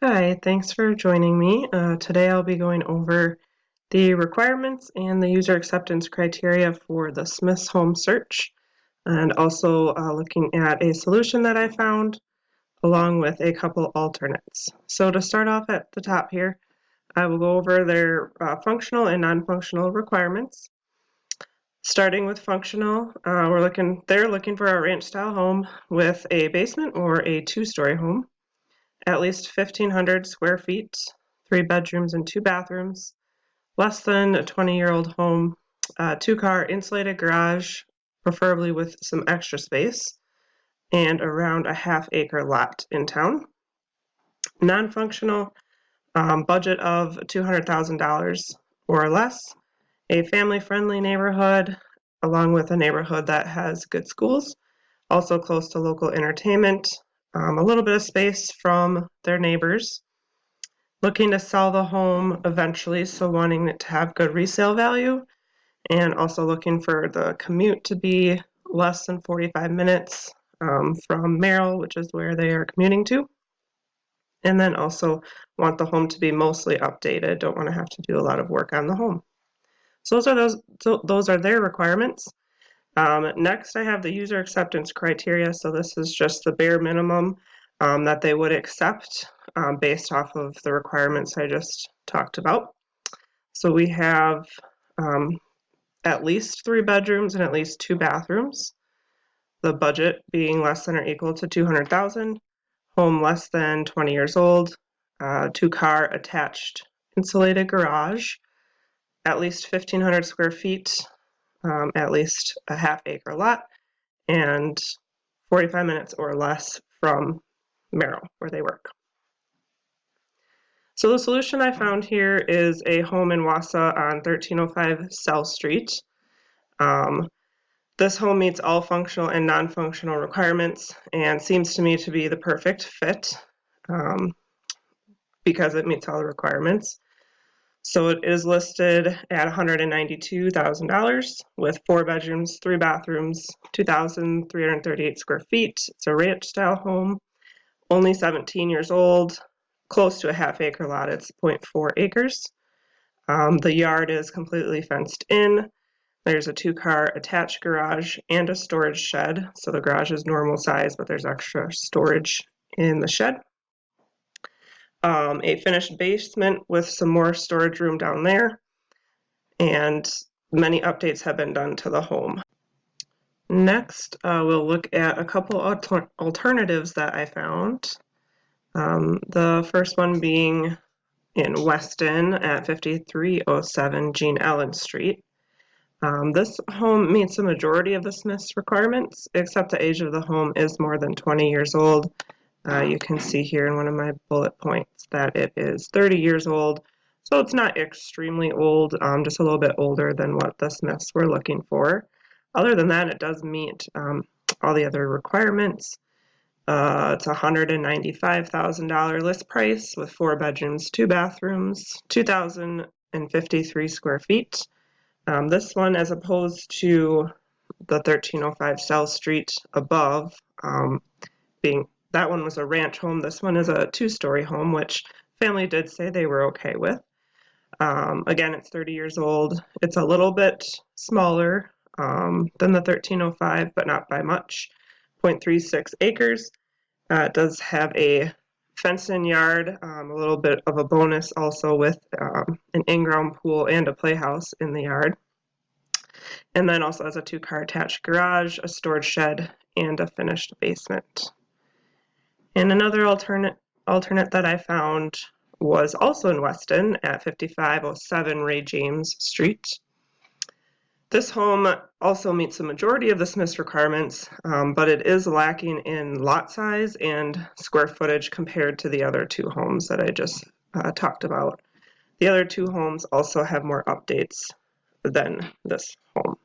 Hi, thanks for joining me. Today I'll be going over the requirements and the user acceptance criteria for the Smith's Home search, and also looking at a solution that I found along with a couple alternates. So to start off at the top here, I will go over their functional and non-functional requirements. Starting with functional, they're looking for a ranch-style home with a basement or a two-story home, at least 1,500 square feet, 3 bedrooms and 2 bathrooms, less than a 20-year-old home, two-car insulated garage, preferably with some extra space, and around a half-acre lot in town. Non-functional, budget of $200,000 or less, a family-friendly neighborhood, along with a neighborhood that has good schools, also close to local entertainment, a little bit of space from their neighbors. Looking to sell the home eventually, so wanting it to have good resale value, and also looking for the commute to be less than 45 minutes from Merrill, which is where they are commuting to. And then also want the home to be mostly updated, don't want to have to do a lot of work on the home. So those are their requirements. Next, I have the user acceptance criteria. So this is just the bare minimum that they would accept based off of the requirements I just talked about. So we have at least 3 bedrooms and at least 2 bathrooms. The budget being less than or equal to $200,000. Home less than 20 years old. Two-car attached insulated garage. At least 1,500 square feet. At least a half-acre lot. And 45 minutes or less from Merrill, where they work. So the solution I found here is a home in Wausau on 1305 South Street. This home meets all functional and non-functional requirements and seems to me to be the perfect fit because it meets all the requirements. So it is listed at $192,000 with 4 bedrooms, 3 bathrooms, 2,338 square feet. It's a ranch-style home, only 17 years old, close to a half-acre lot. It's 0.4 acres. The yard is completely fenced in. There's a two-car attached garage and a storage shed. So the garage is normal size, but there's extra storage in the shed. A finished basement with some more storage room down there. And many updates have been done to the home. Next, we'll look at a couple alternatives that I found. The first one being in Weston at 5307 Jean Allen Street. This home meets the majority of the Smith's requirements, except the age of the home is more than 20 years old. You can see here in one of my bullet points that it is 30 years old, so it's not extremely old, just a little bit older than what the Smiths were looking for. Other than that, it does meet all the other requirements. It's a $195,000 list price with 4 bedrooms, 2 bathrooms, 2,053 square feet. This one, as opposed to the 1305 South Street above, being that one was a ranch home. This one is a 2-story home, which family did say they were okay with. Again, it's 30 years old. It's a little bit smaller than the 1305, but not by much. 0.36 acres. It does have a fenced-in yard, a little bit of a bonus also with an in-ground pool and a playhouse in the yard. And then also has a two-car attached garage, a storage shed, and a finished basement. And another alternate that I found was also in Weston at 5507 Ray James Street. This home also meets the majority of the Smith's requirements, but it is lacking in lot size and square footage compared to the other 2 homes that I just talked about. The other 2 homes also have more updates than this home.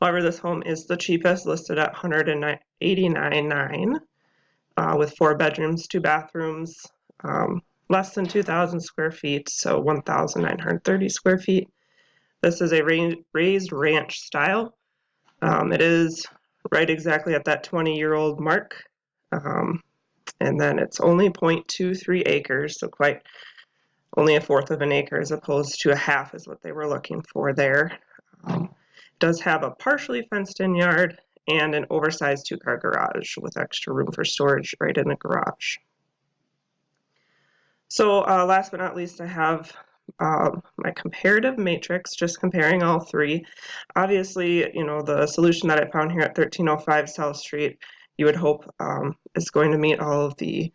However, this home is the cheapest, listed at $189,900 with 4 bedrooms, 2 bathrooms, less than 2,000 square feet, so 1,930 square feet. This is a raised ranch style. It is right exactly at that 20-year-old mark. And then it's only 0.23 acres, so quite only a fourth of an acre as opposed to a half is what they were looking for there. It does have a partially fenced in yard and an oversized two-car garage with extra room for storage right in the garage. So last but not least, I have my comparative matrix, just comparing all three. Obviously, you know, the solution that I found here at 1305 South Street, you would hope is going to meet all of the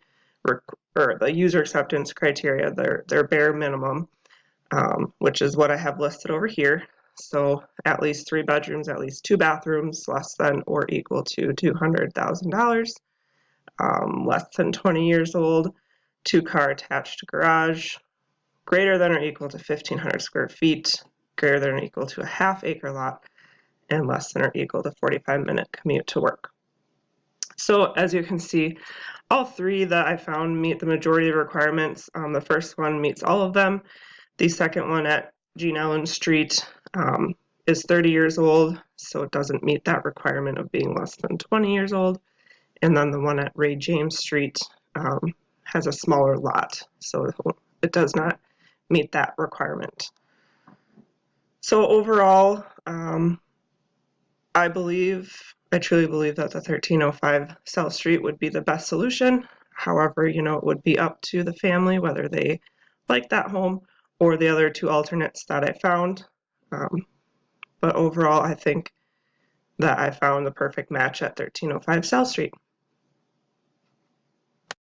user acceptance criteria, their bare minimum, which is what I have listed over here. So at least 3 bedrooms, at least 2 bathrooms, less than or equal to $200,000, less than 20 years old, 2-car attached garage, greater than or equal to 1,500 square feet, greater than or equal to a half-acre lot, and less than or equal to 45-minute commute to work. So as you can see, all three that I found meet the majority of requirements. The first one meets all of them. The second one at Gene Ellen Street is 30 years old, so it doesn't meet that requirement of being less than 20 years old. And then the one at Ray James Street has a smaller lot, so it does not meet that requirement. So overall, I truly believe that the 1305 South Street would be the best solution. However, you know, it would be up to the family whether they like that home or the other 2 alternates that I found. But overall, I think that I found the perfect match at 1305 South Street.